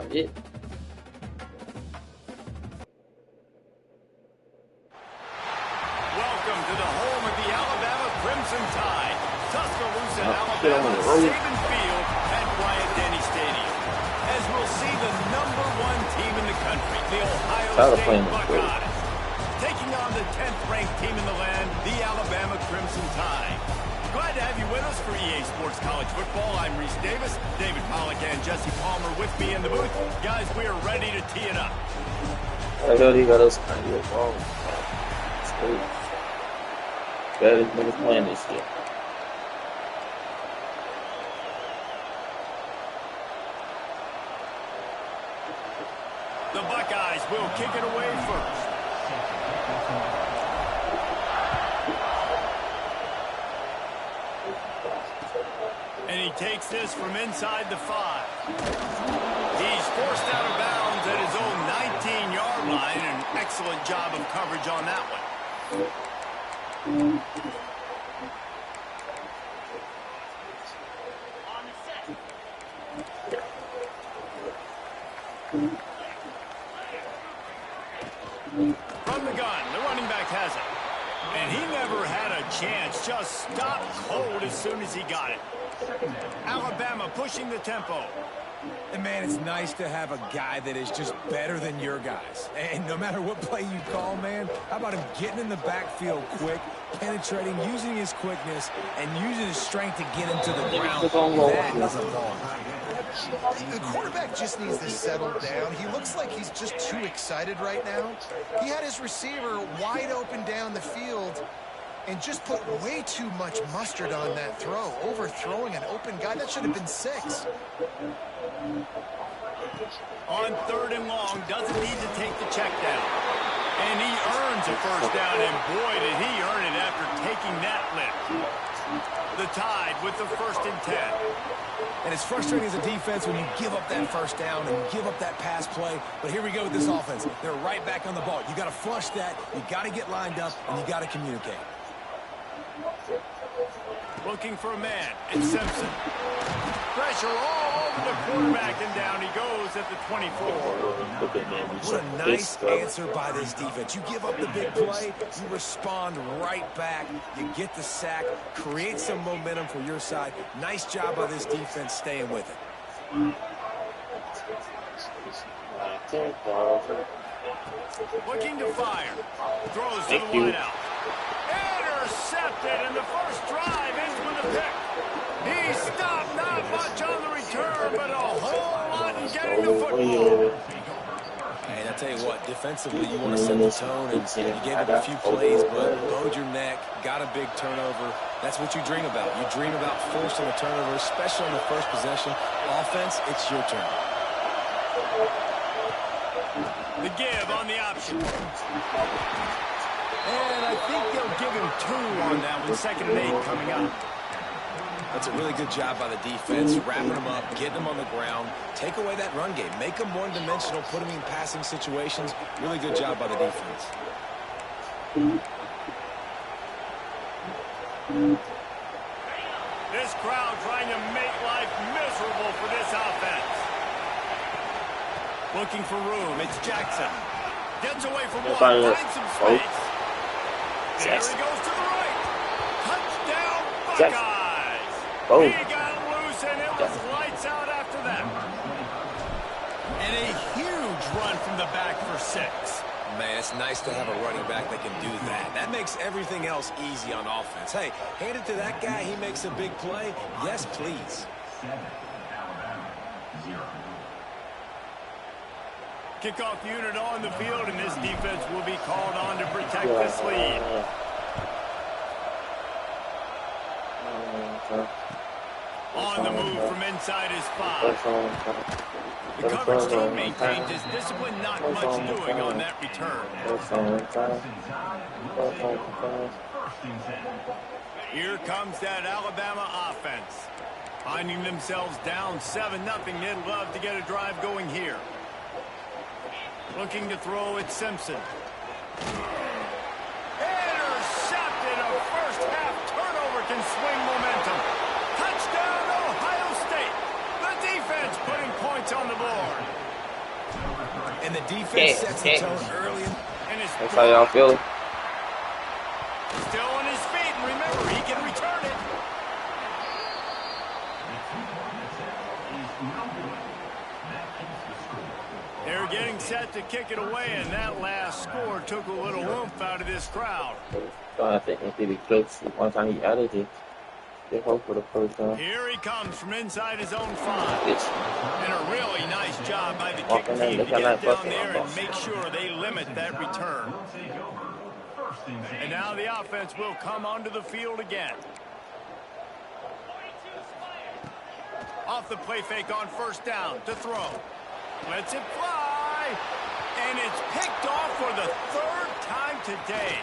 it. Welcome to the home of the Alabama Crimson Tide. Tuscaloosa, Alabama, on the road. Saban Field at Bryant-Denny Stadium. As we'll see the #1 team in the country, the Ohio State Buckeyes, taking on the 10th-ranked team in the land, the Alabama Crimson Tide. Glad to have you with us for EA Sports College Football. I'm Reese Davis, David Pollack, and Jesse Palmer with me in the booth. Guys, we are ready to tee it up. I know he got us kind of wrong. It's great. Baddest niggas playing this year. The Buckeyes will kick it away first. And he takes this from inside the 5. He's forced out of bounds at his own 19-yard line. An excellent job of coverage on that one. From the gun, the running back has it. And he never had a chance, just stopped cold as soon as he got it. Alabama pushing the tempo. And, man, it's nice to have a guy that is just better than your guys. And no matter what play you call, man, how about him getting in the backfield quick, penetrating, using his quickness, and using his strength to get him to the ground. That is a ball. The quarterback just needs to settle down. He looks like he's just too excited right now. He had his receiver wide open down the field and just put way too much mustard on that throw, overthrowing an open guy. That should have been 6. On 3rd and long, doesn't need to take the check down. And he earns a first down, and boy, did he earn it after taking that lift. The Tide with the 1st and 10. And it's frustrating as a defense when you give up that first down and give up that pass play. But here we go with this offense. They're right back on the ball. You got to flush that. You got to get lined up, and you got to communicate. Looking for a man. It's Simpson. Pressure all over the quarterback, and down he goes at the 24. What a nice answer by this defense. You give up the big play, you respond right back, you get the sack, create some momentum for your side. Nice job by this defense staying with it. Looking to fire. Throws to the wideout. Intercepted, and the first drive ends with a pick. He stopped not much on the return, but a whole lot in getting the football. And I tell you what, defensively, you want to set the tone, and you gave up a few plays, but bowed your neck, got a big turnover. That's what you dream about. You dream about forcing a turnover, especially on the first possession. Offense, it's your turn. The give on the option. And I think they'll give him 2 on that one. 2nd and 8 coming up. That's a really good job by the defense, wrapping them up, getting them on the ground. Take away that run game. Make them one-dimensional, put them in passing situations. Really good job by the defense. This crowd trying to make life miserable for this offense. Looking for room. It's Jackson. Gets away from one. Finds some space. There he goes to the right. Touchdown, Buckeyes. He got loose, and it was lights out after that. And a huge run from the back for 6. Man, it's nice to have a running back that can do that. That makes everything else easy on offense. Hey, hand it to that guy. He makes a big play. Yes, please. Kickoff unit on the field, and this defense will be called on to protect this lead. On the move from inside his 5. The coverage team maintains his discipline, not much doing on that return. Here comes that Alabama offense. Finding themselves down 7-0, they'd love to get a drive going here. Looking to throw at Simpson. Intercepted. A first-half turnover can swing momentum. Touchdown, Ohio State. The defense putting points on the board. And the defense sets the tone early. That's how y'all feel. Still on his feet, and remember, he can return it. They're getting set to kick it away, and that last score took a little oomph out of this crowd. So I think if he clicks one time he added it. They hope for the first time. Here he comes from inside his own 5. And a really nice job by the kick team to get down there and make sure they limit that return. And now the offense will come onto the field again. Off the play fake on first down to throw. Lets it fly. And it's picked off for the 3rd time today.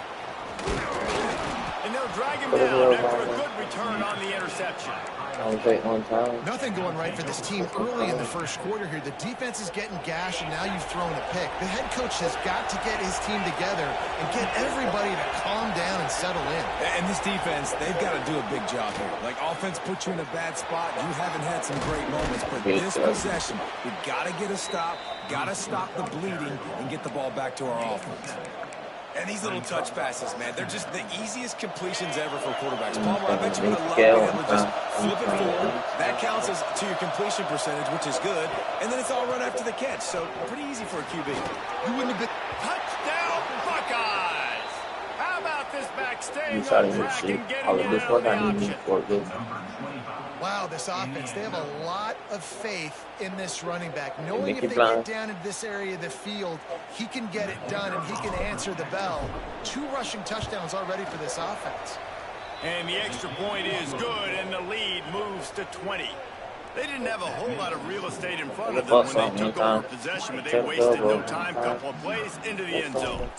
And they'll drag him down after a good return on the interception. Nothing going right for this team early in the first quarter here. The defense is getting gashed, and now you've thrown a pick. The head coach has got to get his team together and get everybody to calm down and settle in. And this defense, they've got to do a big job here. Like, offense puts you in a bad spot. You haven't had some great moments, but this possession, we got to get a stop, got to stop the bleeding, and get the ball back to our offense. And these little touch passes, man, they're just the easiest completions ever for quarterbacks. Palmer, I bet you would have loved being able to just flip it forward. That counts as to your completion percentage, which is good. And then it's all run after the catch, so pretty easy for a QB. You wouldn't have been... Touchdown, Buckeyes! How about this back staying on track and getting it out of the option? Wow, this offense, they have a lot of faith in this running back. Knowing if they get down into this area of the field, he can get it done and he can answer the bell. 2 rushing touchdowns already for this offense. And the extra point is good, and the lead moves to 20. They didn't have a whole lot of real estate in front of them when they took over possession, but they wasted no time. Couple of plays into the end zone.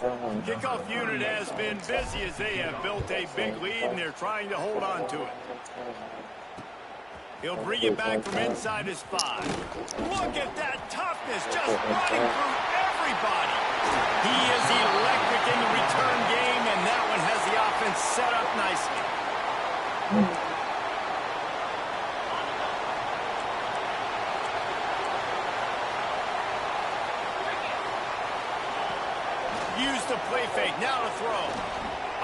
Kickoff unit has been busy as they have built a big lead, and they're trying to hold on to it. He'll bring it back from inside his 5. Look at that toughness, just running through everybody. He is electric in the return game, and that one has the offense set up nicely. Use the play fake, now to throw.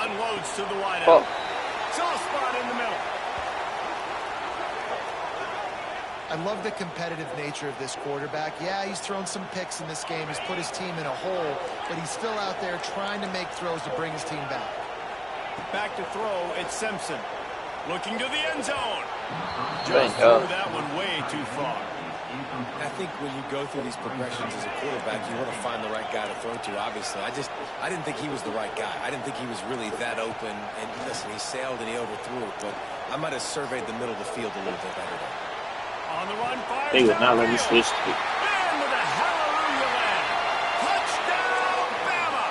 Unloads to the wideout. Soft spot in the middle. I love the competitive nature of this quarterback. Yeah, he's thrown some picks in this game. He's put his team in a hole, but he's still out there trying to make throws to bring his team back. Back to throw, it's Simpson. Looking to the end zone. Just threw that one way too far. I think when you go through these progressions as a quarterback, you want to find the right guy to throw to, obviously. I didn't think he was the right guy. I didn't think he was really that open. And listen, he sailed and he overthrew it, but I might have surveyed the middle of the field a little bit better there. On the run, fires they would not let me switch to it. And with a hallelujah land. Touchdown, Bama!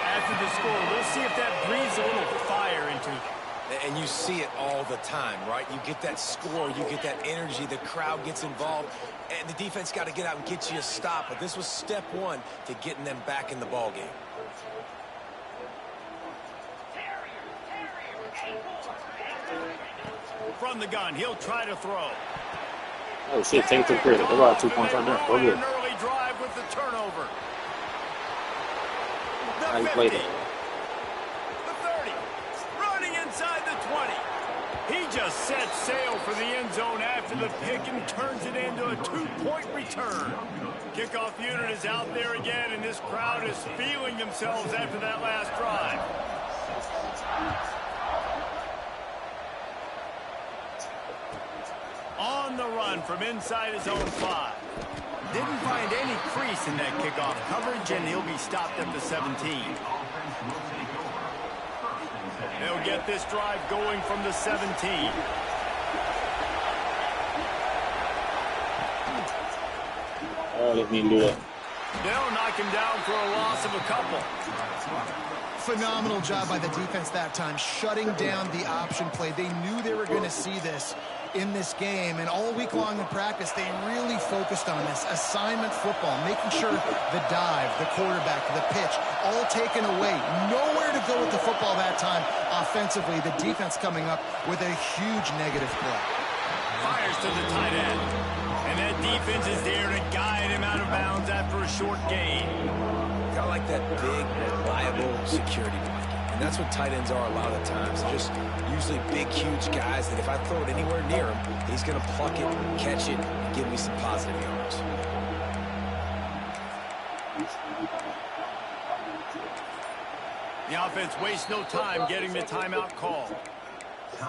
After the score, we'll see if that breathes a little fire into them. And you see it all the time, right? You get that score, you get that energy, the crowd gets involved, and the defense got to get out and get you a stop. But this was step 1 to getting them back in the ball game. From the gun, he'll try to throw. Oh shit, take it to the crib. There's about 2 points right there. Go good. An early drive with the turnover. How you The play 50. that? The 30. Running inside the 20. He just sets sail for the end zone after the pick and turns it into a 2-point return. Kickoff unit is out there again, and this crowd is feeling themselves after that last drive. On the run from inside his own 5. Didn't find any crease in that kickoff coverage, and he'll be stopped at the 17. They'll get this drive going from the 17. Let me do that. They'll knock him down for a loss of a couple. Phenomenal job by the defense that time, shutting down the option play. They knew they were going to see this in this game, and all week long in practice, they really focused on this assignment football, making sure the dive, the quarterback, the pitch, all taken away. Nowhere to go with the football that time offensively. The defense coming up with a huge negative play. Fires to the tight end. And that defense is there to guide him out of bounds after a short gain. Got like that big, reliable security blanket. And that's what tight ends are a lot of the times. They're just usually big, huge guys that if I throw it anywhere near him, he's going to pluck it, catch it, and give me some positive yards. The offense wastes no time getting the timeout call. The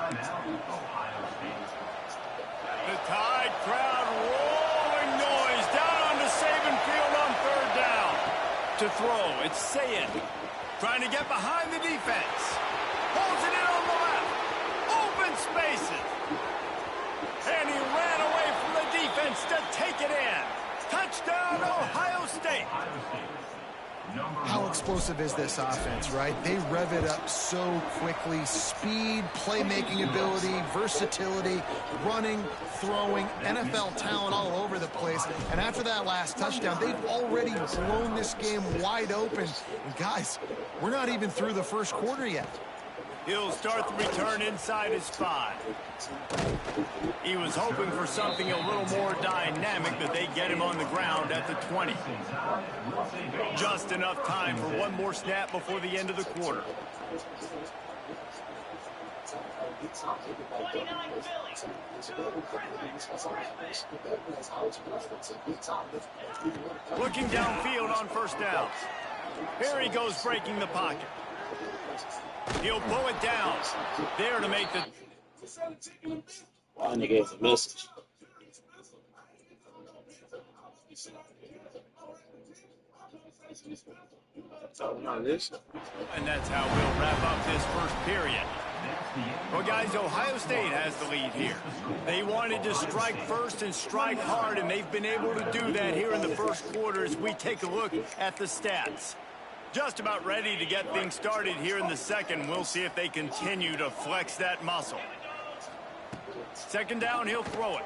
Tide crowd rolling noise down onto Saban Field on third down. To throw, it's Sayin. Trying to get behind the defense. Holds it in on the left. Open spaces. And he ran away from the defense to take it in. Touchdown, Ohio State. How explosive is this offense, right? They rev it up so quickly. Speed, playmaking ability, versatility, running, throwing, NFL talent all over the place. And after that last touchdown, they've already blown this game wide open. And guys, we're not even through the first quarter yet. He'll start the return inside his 5. He was hoping for something a little more dynamic, but they get him on the ground at the 20. Just enough time for one more snap before the end of the quarter. Looking downfield on first down. Here he goes breaking the pocket. He'll pull it down. There to make the... And he gave a message. And that's how we'll wrap up this first period. Well, guys, Ohio State has the lead here. They wanted to strike first and strike hard, and they've been able to do that here in the first quarter as we take a look at the stats. Just about ready to get things started here in the second. We'll see if they continue to flex that muscle. Second down, he'll throw it.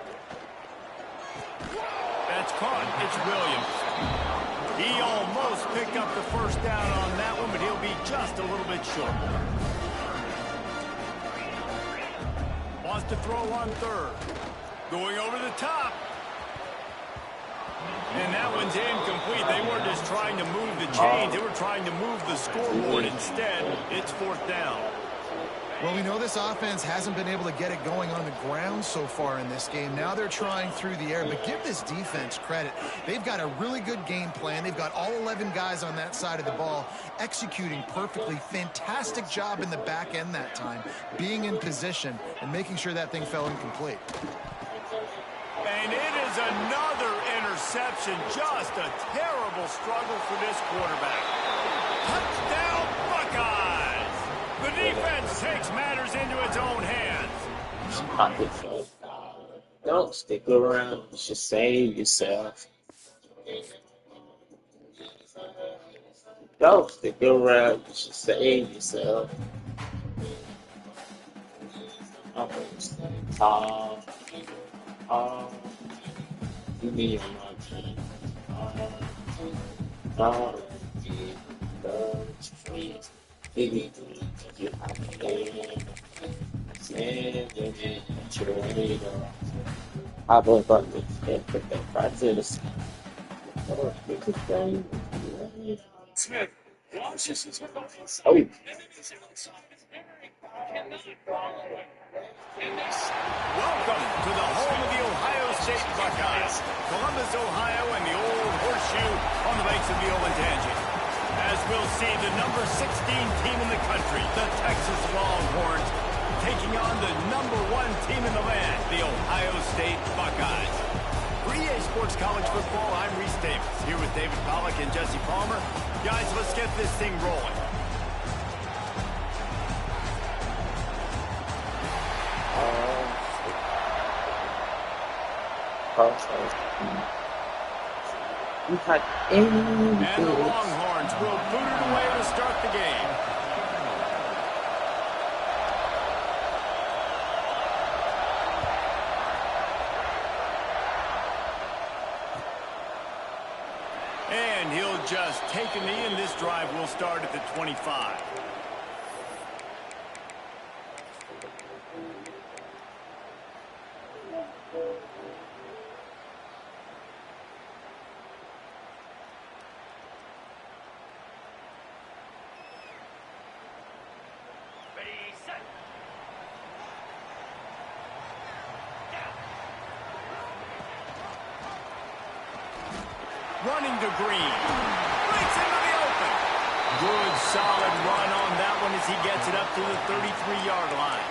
That's caught. It's Williams. He almost picked up the first down on that one, but he'll be just a little bit short. Wants to throw on third. Going over the top. And that one's incomplete. They weren't just trying to move the chains. They were trying to move the scoreboard instead. It's fourth down. Well, we know this offense hasn't been able to get it going on the ground so far in this game. Now they're trying through the air, but give this defense credit. They've got a really good game plan. They've got all 11 guys on that side of the ball executing perfectly. Fantastic job in the back end that time, being in position and making sure that thing fell incomplete. And it is another interception. Just a terrible struggle for this quarterback. Touchdown, Buckeyes! The defense takes matters into its own hands. Don't stick around. Just save yourself. Don't stick around. Just save yourself. You need I believe that put that practice. Smith. Oh. Welcome to the home of the Ohio State Buckeyes, Columbus, Ohio, and the old horseshoe on the banks of the Olentangy. As we'll see, the number 16 team in the country, the Texas Longhorns, taking on the number 1 team in the land, the Ohio State Buckeyes. For EA Sports College Football, I'm Reese Davis, here with David Pollack and Jesse Palmer. Guys, let's get this thing rolling. And the Longhorns will boot it away to start the game. And he'll just take a knee, and this drive will start at the 25. running to Green. Breaks into the open. Good, solid run on that one as he gets it up to the 33-yard line.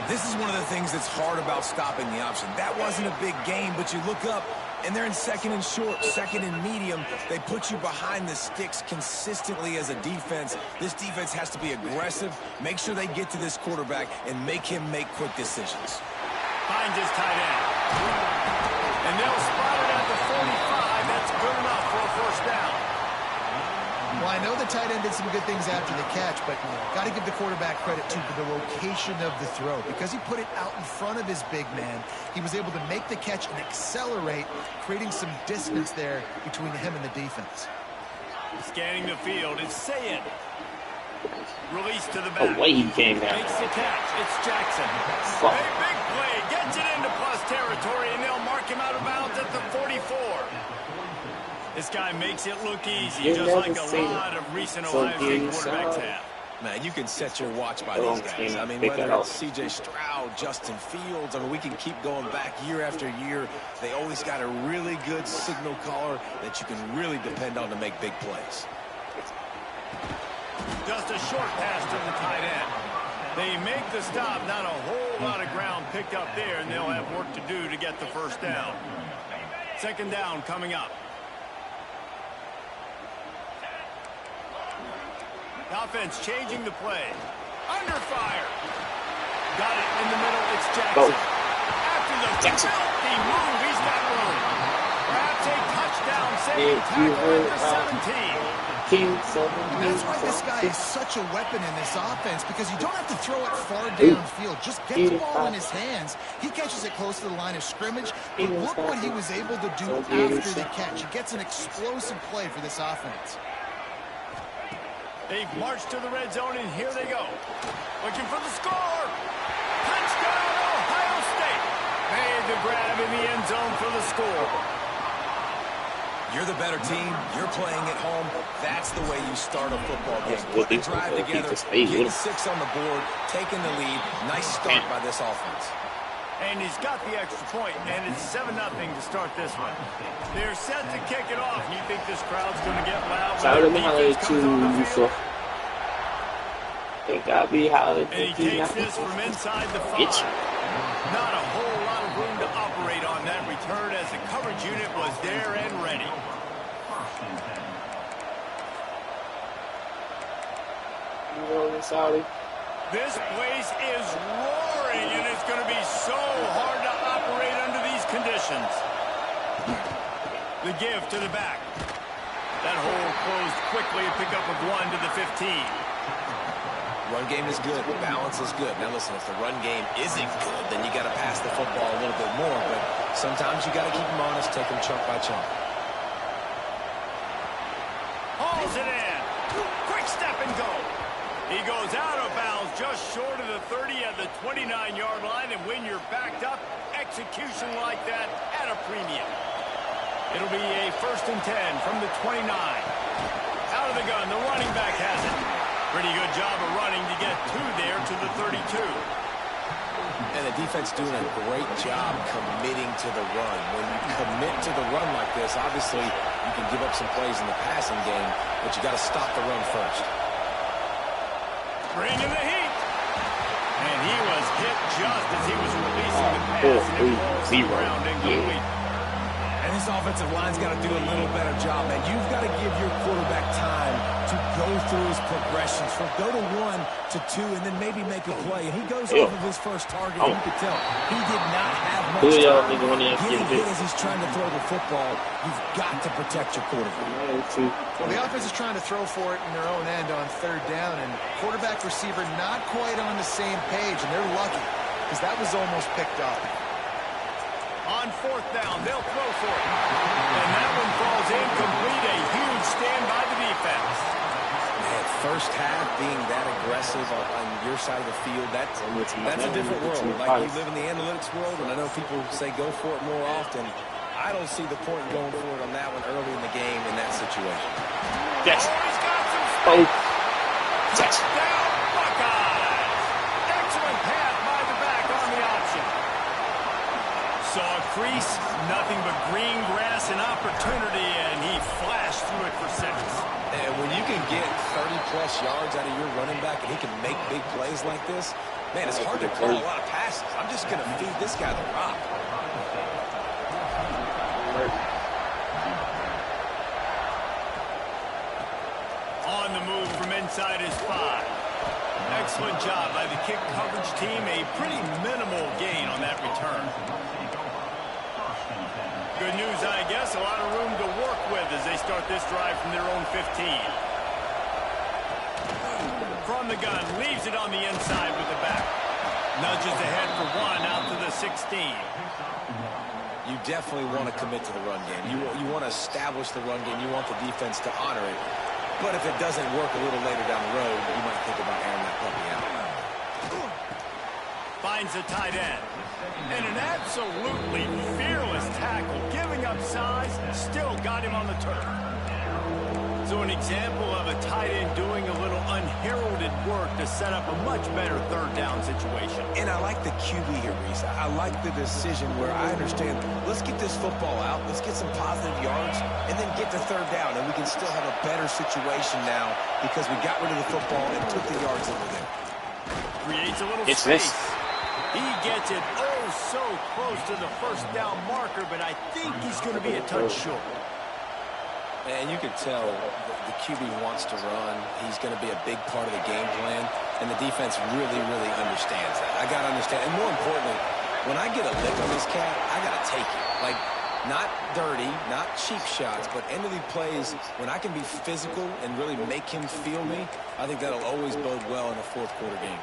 This is one of the things that's hard about stopping the option. That wasn't a big gain, but you look up, and they're in second and short, second and medium. They put you behind the sticks consistently as a defense. This defense has to be aggressive, make sure they get to this quarterback, and make him make quick decisions. Finds his tight end. And they'll spot it at the 45. That's good enough for a first down. Well, I know the tight end did some good things after the catch, but got to give the quarterback credit, too, for the location of the throw. Because he put it out in front of his big man, he was able to make the catch and accelerate, creating some distance there between him and the defense. Scanning the field, it's Sayed. Release to the back. Away he came down. Makes the catch. It's Jackson. Fuck. A big play. Gets it into plus territory, and they'll mark him out of bounds at the 44. This guy makes it look easy, just like a lot of recent Ohio State quarterbacks have. Man, you can set your watch by these guys. I mean, whether it's C.J. Stroud, Justin Fields, I mean, we can keep going back year after year. They always got a really good signal caller that you can really depend on to make big plays. Just a short pass to the tight end. They make the stop, not a whole lot of ground picked up there, and they'll have work to do to get the first down. Second down coming up. The offense changing the play. Under fire. Got it in the middle. It's Jackson. After the filthy move, he's got room. Perhaps a touchdown saving tackle at the 17. That's why this guy is such a weapon in this offense, because you don't have to throw it far downfield. Just get the ball in his hands. He catches it close to the line of scrimmage, but look what he was able to do after the catch. He gets an explosive play for this offense. They've marched to the red zone, and here they go. Looking for the score. Touchdown, Ohio State. Made the grab in the end zone for the score. You're the better team. You're playing at home. That's the way you start a football game. Put the drive together, getting 6 on the board, taking the lead. Nice start by this offense. And he's got the extra point, and it's 7-0 to start this one. They're set to kick it off. You think this crowd's going to get loud? And he takes this from inside the 5. Not a whole lot of room to operate on that return as the coverage unit was there and ready. This place is roaring, and it's going to be so hard to operate under these conditions. The give to the back. That hole closed quickly, a pickup of 1 to the 15. Run game is good. Balance is good. Now listen, if the run game isn't good, then you got to pass the football a little bit more. But sometimes you got to keep them honest, take them chunk by chunk. Hauls it in. Quick step and go. He goes out of bounds just short of the 30 at the 29-yard line. And when you're backed up, execution like that at a premium. It'll be a 1st and 10 from the 29. Out of the gun, the running back has it. Pretty good job of running to get 2 there to the 32. And the defense doing a great job committing to the run. When you commit to the run like this, obviously you can give up some plays in the passing game, but you got to stop the run first. Bringing the heat. And he was hit just as he was releasing the pass. And it falls to the ground incomplete. And this offensive line's got to do a little better job, man. You've got to give your quarterback time to go through his progressions, from go to 1 to 2, and then maybe make a play. And he goes off of his first target, and you can tell he did not have much time getting hit as he's trying to throw the football. You've got to protect your quarterback. Well, the offense is trying to throw for it in their own end on 3rd down, and quarterback receiver not quite on the same page, and they're lucky because that was almost picked up. On 4th down, they'll throw for it. And that one falls incomplete. A huge stand by the defense. Man, first half being that aggressive on your side of the field, that's a different world. Like, you live in the analytics world, and I know people say go for it more often. I don't see the point in going for it on that one early in the game in that situation. Yes. Oh, he's got some space. Touchdown, Buckeyes. Excellent pass by the back on the option. Saw a crease, nothing but green grass and opportunity, and he flashed through it for 6. And when you can get 30-plus yards out of your running back and he can make big plays like this, man, it's hard to call a lot of passes. I'm just going to feed this guy the rock. On the move from inside his 5. Excellent job by the kick coverage team. A pretty minimal gain on that return. Good news, I guess. A lot of room to work with as they start this drive from their own 15. From the gun, leaves it on the inside with the back. Nudges ahead for 1 out to the 16. You definitely want to commit to the run game. You want to establish the run game. You want the defense to honor it. But if it doesn't work a little later down the road, you might think about airing that puppy out. Finds the tight end. And an absolutely fearless tackle. Giving up size, still got him on the turf. So an example of a tight end doing a little unheralded work to set up a much better third down situation. And I like the QB here, Reese. I like the decision where I understand, let's get this football out, let's get some positive yards, and then get to third down, and we can still have a better situation now because we got rid of the football and took the yards that were there. Creates a little space. He gets it so close to the first down marker, but I think he's going to be a touch short. And you can tell the QB wants to run. He's going to be a big part of the game plan, and the defense really, really understands that. I got to understand. And more importantly, when I get a lick on this cat, I got to take it. Like, not dirty, not cheap shots, but end of the plays, when I can be physical and really make him feel me, I think that'll always bode well in a fourth quarter game.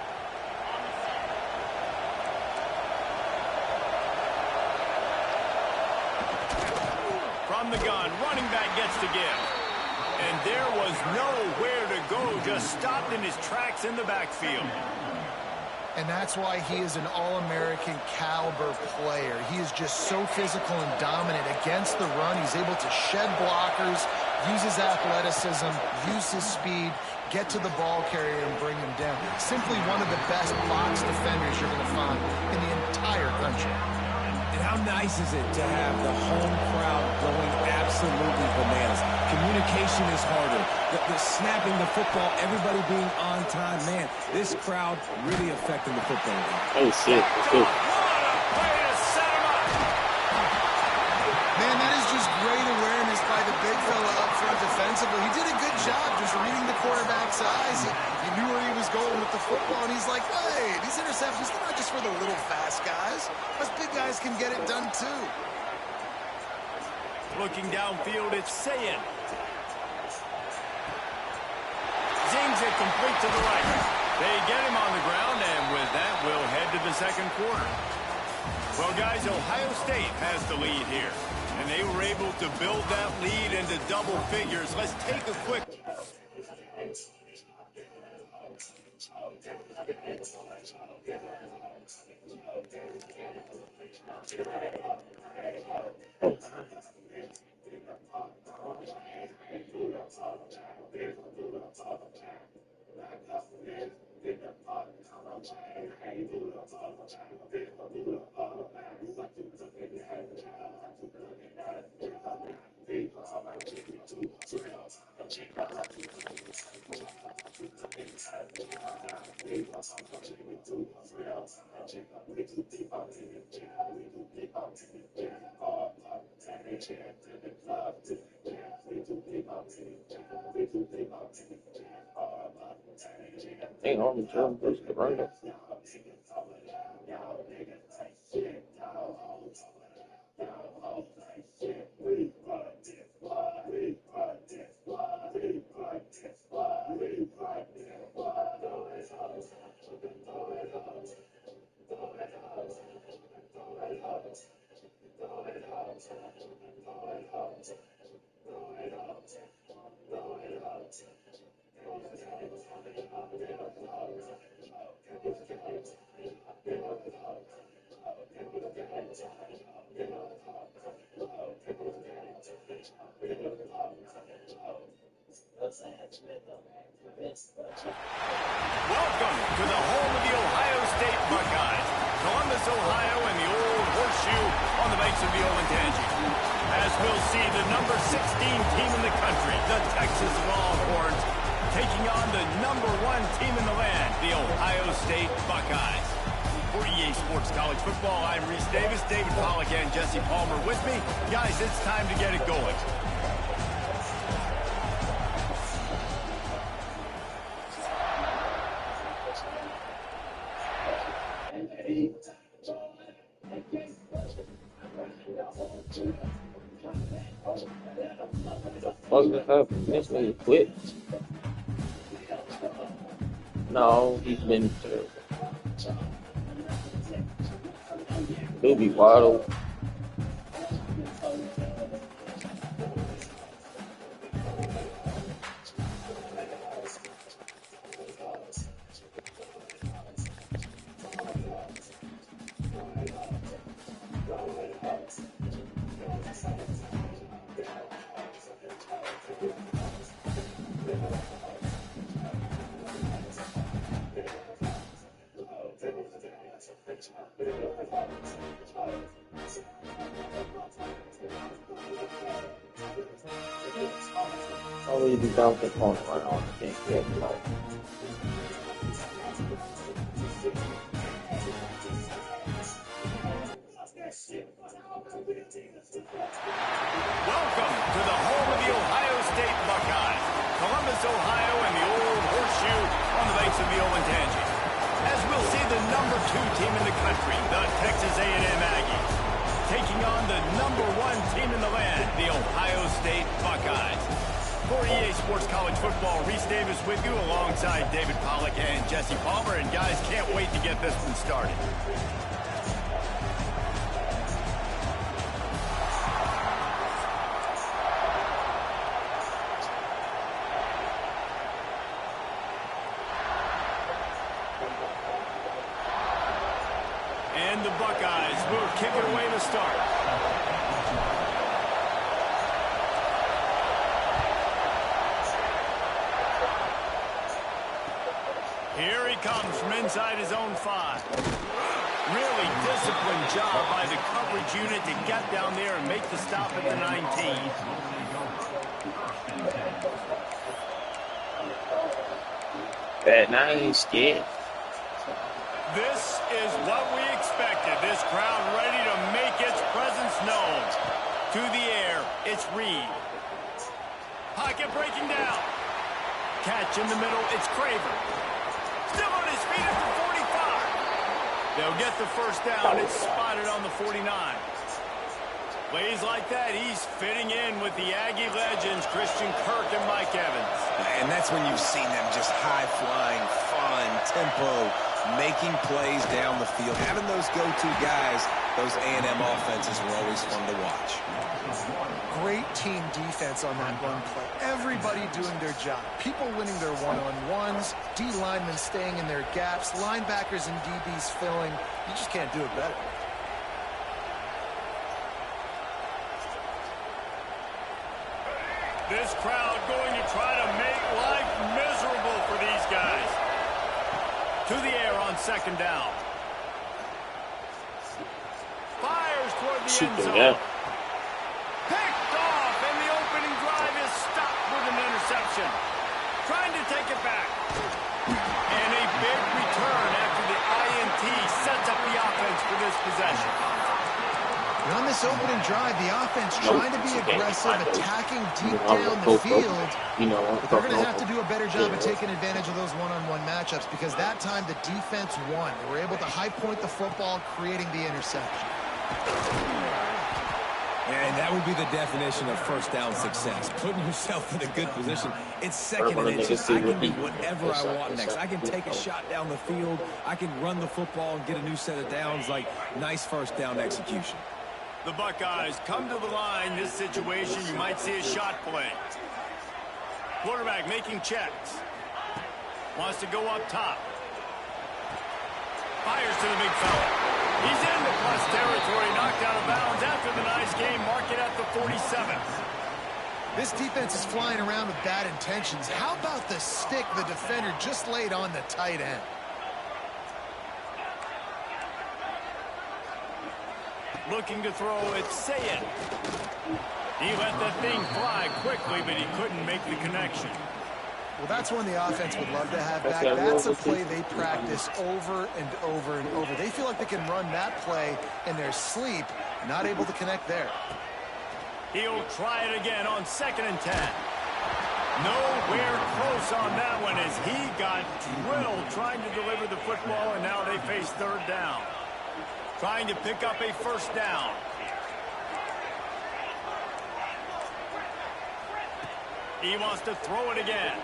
From the gun, running back gets to give. And there was nowhere to go, just stopped in his tracks in the backfield. And that's why he is an All-American caliber player. He is just so physical and dominant against the run. He's able to shed blockers, use his athleticism, use his speed, get to the ball carrier and bring him down. Simply one of the best box defenders you're going to find in the entire country. And how nice is it to have the home crowd going absolutely bananas? Communication is harder. The snapping the football, everybody being on time. Man, this crowd really affecting the football game. Oh, shit. What a way to set him up. Man, that is just great awareness by the big fella up front defensively. He did a good job just reading the quarterback's eyes. He knew where he was going with the football, and he's like, hey, these interceptions, they're not just for the little fast guys. Us big guys can get it done, too. Looking downfield, it's Sayin. Zings it complete to the right. They get him on the ground, and with that, we'll head to the second quarter. Well, guys, Ohio State has the lead here, and they were able to build that lead into double figures. Let's take a quick... Ain't Army German versus the running. Welcome to the home of the Ohio State Buckeyes. Columbus, Ohio, and the old horseshoe on the banks of the Olentangy. As we'll see the number 16 team in the country, the Texas Longhorns, taking on the number 1 team in the land, the Ohio State Buckeyes. For EA Sports College Football, I'm Reese Davis, David Pollack, and Jesse Palmer with me. Guys, it's time to get it going. What's gonna happen? This nigga quit. No, he's been terrible. He'll be wide open. Oh, you be down the corner right on the game. Welcome to the home of the Ohio State Buckeyes, Columbus, Ohio, and the old horseshoe on the banks of the Olentangy. As we'll see the number 2 team in the country, the Texas A&M Aggies, taking on the number 1 team in the land, the Ohio State Buckeyes. For EA Sports College Football, Reese Davis with you alongside David Pollack and Jesse Palmer. And guys, can't wait to get this one started. And the Buckeyes will kick it away to start. Here he comes from inside his own 5. Really disciplined job by the coverage unit to get down there and make the stop at the 19. Bad, now I ain't scared. This is what we expected. This crowd ready to make its presence known. To the air, it's Reed. Pocket breaking down. Catch in the middle, it's Craver. Still on his feet at the 45. They'll get the first down. It's spotted on the 49. Plays like that, he's fitting in with the Aggie legends, Christian Kirk and Mike Evans. And that's when you've seen them just high-flying, fun, tempo, making plays down the field. Having those go-to guys, those A&M offenses were always fun to watch. Great team defense on that run play. Everybody doing their job. People winning their one-on-ones, D linemen staying in their gaps, linebackers and DBs filling. You just can't do it better. This crowd going to try to make life miserable for these guys. To the air on second down. Fires toward the end zone. Yeah. Picked off, and the opening drive is stopped with an interception. Trying to take it back. And a big return after the INT sets up the offense for this possession. And on this opening drive, the offense trying to be aggressive, attacking deep down the field. But they're going to have to do a better job of taking advantage of those one-on-one matchups because that time the defense won. They were able to high point the football, creating the interception. And that would be the definition of first down success. Putting yourself in a good position. It's second and inches. I can do whatever I want next. I can take a shot down the field. I can run the football and get a new set of downs. Like, nice first down execution. The Buckeyes come to the line. This situation, you might see a shot play. Quarterback making checks. Wants to go up top. Fires to the big fella. He's in the plus territory, knocked out of bounds after the nice game. Mark it at the 47. This defense is flying around with bad intentions. How about the stick the defender just laid on the tight end? Looking to throw it, say it. He let that thing fly quickly, but he couldn't make the connection. Well, that's one the offense would love to have back. That's a play they practice over and over and over. They feel like they can run that play in their sleep, not able to connect there. He'll try it again on 2nd and 10. Nowhere close on that one as he got drilled trying to deliver the football, and now they face 3rd down. Trying to pick up a 1st down. He wants to throw it again.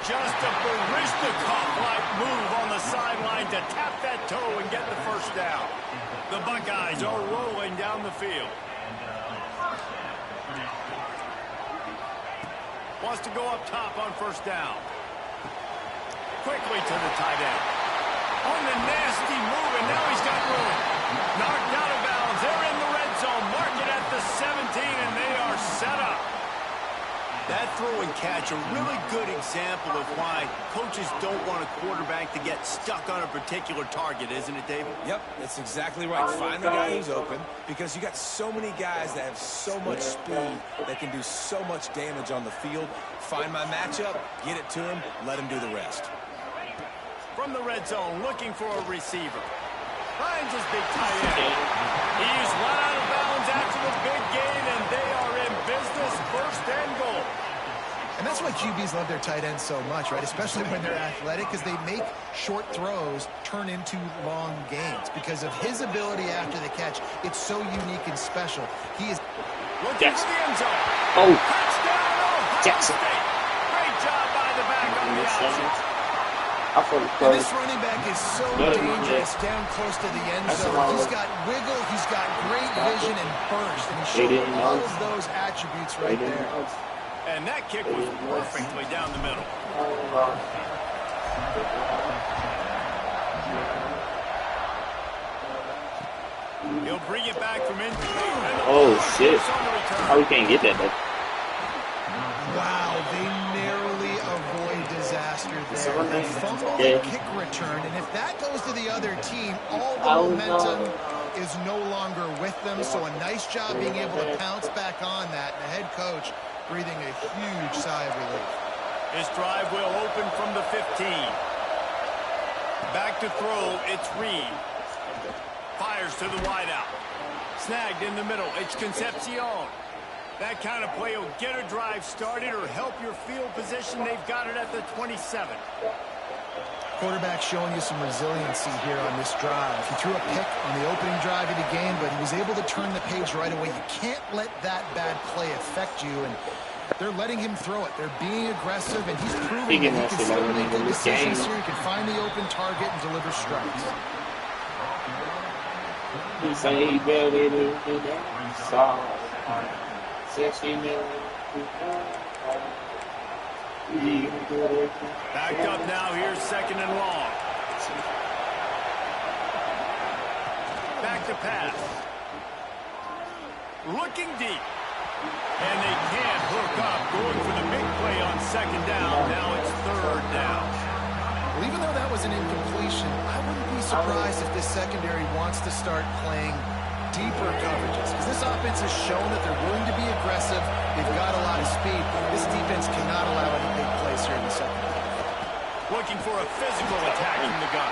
Just a Barishnikov-like move on the sideline to tap that toe and get the 1st down. The Buckeyes are rolling down the field. Wants to go up top on 1st down. Quickly to the tight end. On the nasty move, and now he's got room. Knocked out of bounds. They're in the red zone. Mark it at the 17, and they are set up. That throw and catch, a really good example of why coaches don't want a quarterback to get stuck on a particular target, isn't it, David? Yep, that's exactly right. Find the guy who's open, because you got so many guys that have so much speed that can do so much damage on the field. Find my matchup, get it to him, let him do the rest. From the red zone, looking for a receiver. Finds his big tight end. He's run out of bounds after the big gain, and they are in business. 1st and goal. And that's why QBs love their tight ends so much, right? Especially when they're athletic, because they make short throws turn into long gains. Because of his ability after the catch, it's so unique and special. He is looking for the end zone. Oh, Touchdown, Ohio Jackson. State. Great job by the back on the option. And this running back is so dangerous down close to the end zone. He's got wiggle, he's got great vision and burst, and he's showing all of those attributes right there. And that kick was perfectly down the middle. He'll bring it back from in. Oh, shit. How we can't get that, though? Wow, they narrowly avoid disaster there. A fumble and kick return, and if that goes to the other team, all the momentum is no longer with them. So a nice job being able to pounce back on that. The head coach breathing a huge sigh of relief. His drive will open from the 15. Back to throw, it's Reed. Fires to the wideout. Snagged in the middle, it's Concepcion. That kind of play will get a drive started or help your field position. They've got it at the 27. Quarterback showing you some resiliency here on this drive. He threw a pick on the opening drive of the game, but he was able to turn the page right away. You can't let that bad play affect you, and they're letting him throw it. They're being aggressive, and he's proving that he can still make good decisions here. He can find the open target and deliver strikes. He say he barely do that. So, 60 million. Backed up now, here's 2nd and long. Back to pass. Looking deep. And they can't hook up. Going for the big play on 2nd down. Now it's 3rd down. Well, even though that was an incompletion, I wouldn't be surprised if this secondary wants to start playing deeper coverages, because this offense has shown that they're willing to be aggressive. They've got a lot of speed. This defense cannot allow any big plays here in the second half. Looking for a physical attack from the gun.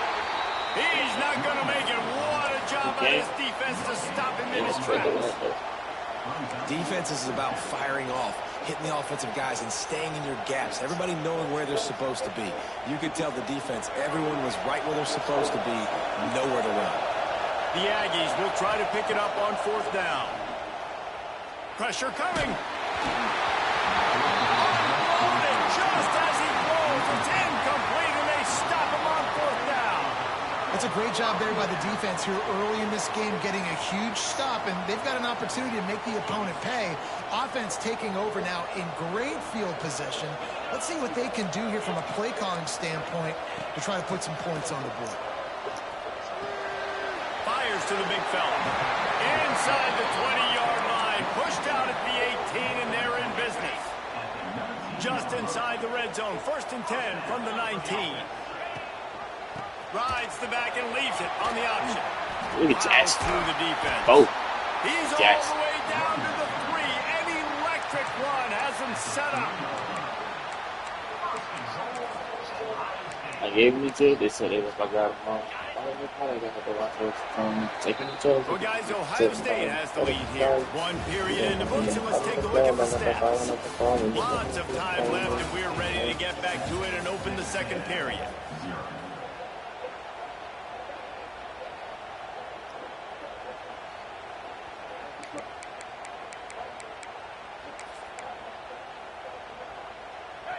He's not going to make it. What a job by this defense to stop him in his tracks. Defense is about firing off, hitting the offensive guys and staying in your gaps. Everybody knowing where they're supposed to be. You could tell the defense, everyone was right where they're supposed to be, nowhere to run. The Aggies will try to pick it up on 4th down. Pressure coming. Unloaded just as he throws. It's incomplete, and they stop him on 4th down. That's a great job there by the defense here early in this game, getting a huge stop, and they've got an opportunity to make the opponent pay. Offense taking over now in great field position. Let's see what they can do here from a play calling standpoint to try to put some points on the board. Fires to the big fella. Inside the 20-yard line. Pushed out at the 18, and they're in business. Just inside the red zone. 1st and 10 from the 19. Rides the back and leaves it on the option. Look at Plows Jackson. through the defense. Both. He's all Jackson. the way down to the 3. An electric run has him set up. I gave him the job. They said they was my guy. Well, guys, Ohio State has the lead here. 1 period in the books, and let's take a look at the stats. Lots of time left, and we're ready to get back to it and open the second period.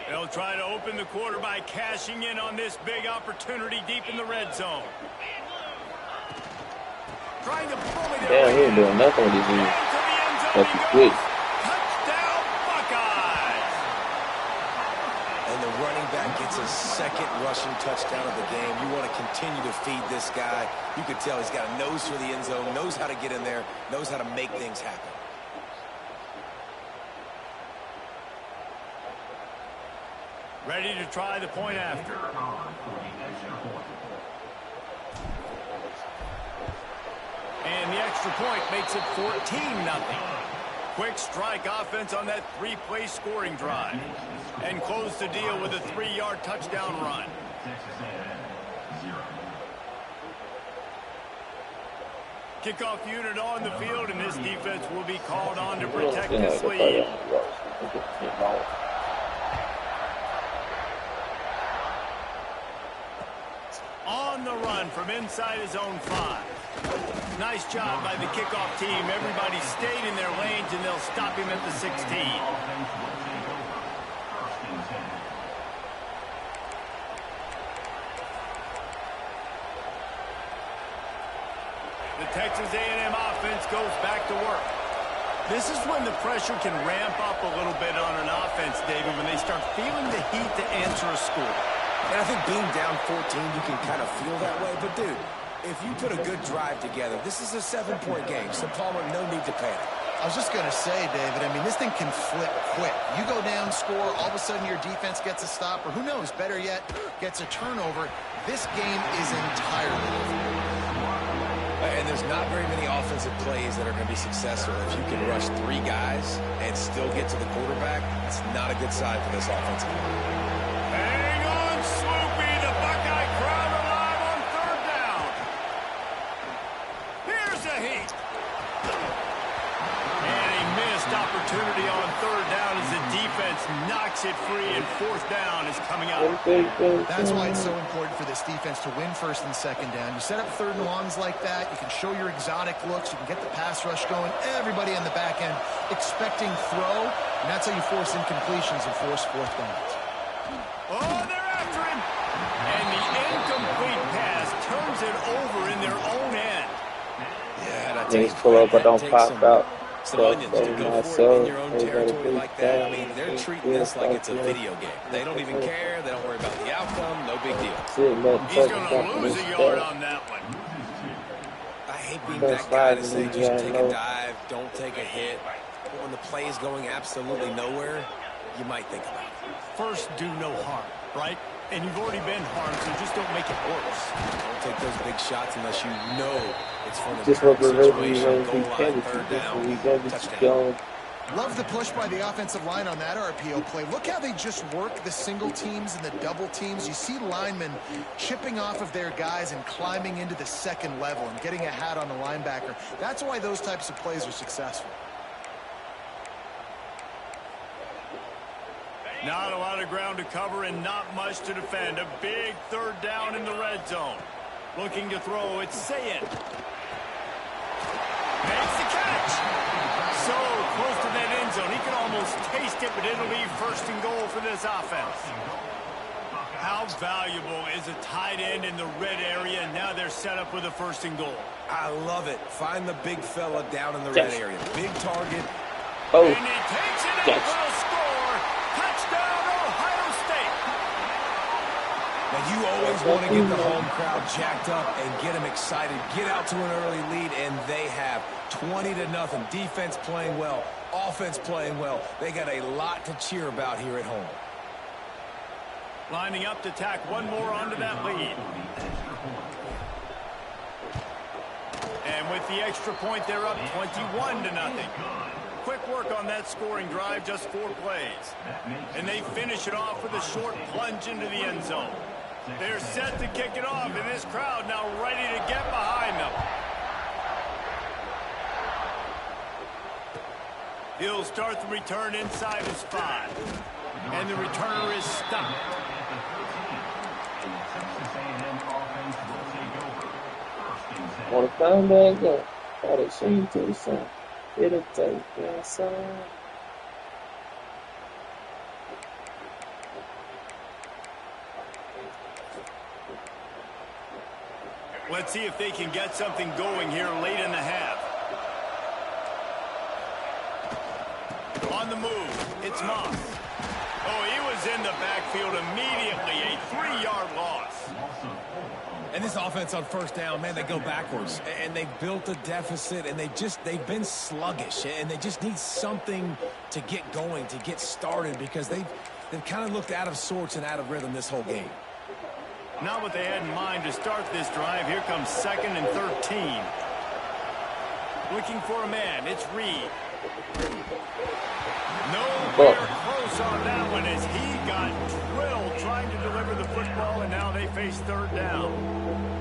They'll try to open the quarter by cashing in on this big opportunity deep in the red zone. Trying to bully their Yeah, he ain't doing nothing with his knee. That's quick. Touchdown, Buckeyes! And the running back gets his second rushing touchdown of the game. You want to continue to feed this guy. You can tell he's got a nose for the end zone, knows how to get in there, knows how to make things happen. Ready to try the point after. And the extra point makes it 14-0. Quick strike offense on that 3-play scoring drive. And close the deal with a 3-yard touchdown run. Kickoff unit on the field, and this defense will be called on to protect this lead. On the run from inside his own 5. Nice job by the kickoff team. Everybody stayed in their lanes, and they'll stop him at the 16. The Texas A&M offense goes back to work. This is when the pressure can ramp up a little bit on an offense, David, when they start feeling the heat to answer a score. And I think being down 14, you can kind of feel that way. But, dude, if you put a good drive together, this is a 7-point game. So, Palmer, no need to panic. I was just going to say, David, I mean, this thing can flip quick. You go down, score, all of a sudden your defense gets a stop, or who knows, better yet, gets a turnover. This game is entirely over. And there's not very many offensive plays that are going to be successful. If you can rush 3 guys and still get to the quarterback, it's not a good sign for this offensive line. Hang on, Sloopy. The Buckeye crowd alive on 3rd down. Here's a heat. And a missed opportunity on 3rd down as the defense knocks it free, and 4th down is coming up. That's why it's so important for this defense to win 1st and 2nd down. You set up 3rd and longs like that. You can show your exotic looks. You can get the pass rush going. Everybody on the back end expecting throw, and that's how you force incompletions and force 4th downs. Oh, they're after him. And the incomplete pass turns it over in their own end. Yeah, and Things pull up, but don't pop out. Some onions to go for it in your own territory like that. I mean, they're treating this like it's a video game. They don't even care. They don't worry about the outcome. No big deal. He's going to lose a yard on that one. I hate being that guy to say just take a dive, don't take a hit. But when the play is going absolutely nowhere, you might think about it. First, do no harm, right? And you've already been harmed, so just don't make it worse. Don't take those big shots unless you know it's from the Just what we're situation. Goal line, 3rd down, touchdown. Love the push by the offensive line on that RPO play. Look how they just work the single teams and the double teams. You see linemen chipping off of their guys and climbing into the 2nd level and getting a hat on the linebacker. That's why those types of plays are successful. Not a lot of ground to cover and not much to defend. A big 3rd down in the red zone. Looking to throw, it's Sayin. Makes the catch. So close to that end zone. He can almost taste it, but it'll be 1st and goal for this offense. How valuable is a tight end in the red area? Now they're set up with a 1st and goal. I love it. Find the big fella down in the red area. Big target. Oh, And he takes it in for a score. Touchdown, Ohio State. Now, you always want to get the home crowd jacked up and get them excited. Get out to an early lead, and they have 20-0. Defense playing well. Offense playing well. They got a lot to cheer about here at home. Lining up to tack one more onto that lead. And with the extra point, they're up 21-0. Quick work on that scoring drive, just 4 plays. And they finish it off with a short plunge into the end zone. They're set to kick it off, and this crowd now ready to get behind them. He'll start the return inside his 5. And the returner is stopped. Want to come back up. Got to swing to the side. It'll take inside. Let's see if they can get something going here late in the half. On the move, it's Moss. Oh, he was in the backfield immediately. A 3-yard loss. And this offense on first down, man, they go backwards. And they've built a deficit, and they've been sluggish. And they just need something to get going, to get started, because they've kind of looked out of sorts and out of rhythm this whole game. Not what they had in mind to start this drive. Here comes 2nd and 13. Looking for a man. It's Reed. Nowhere close on that one as he got drilled trying to deliver the football, and now they face 3rd down.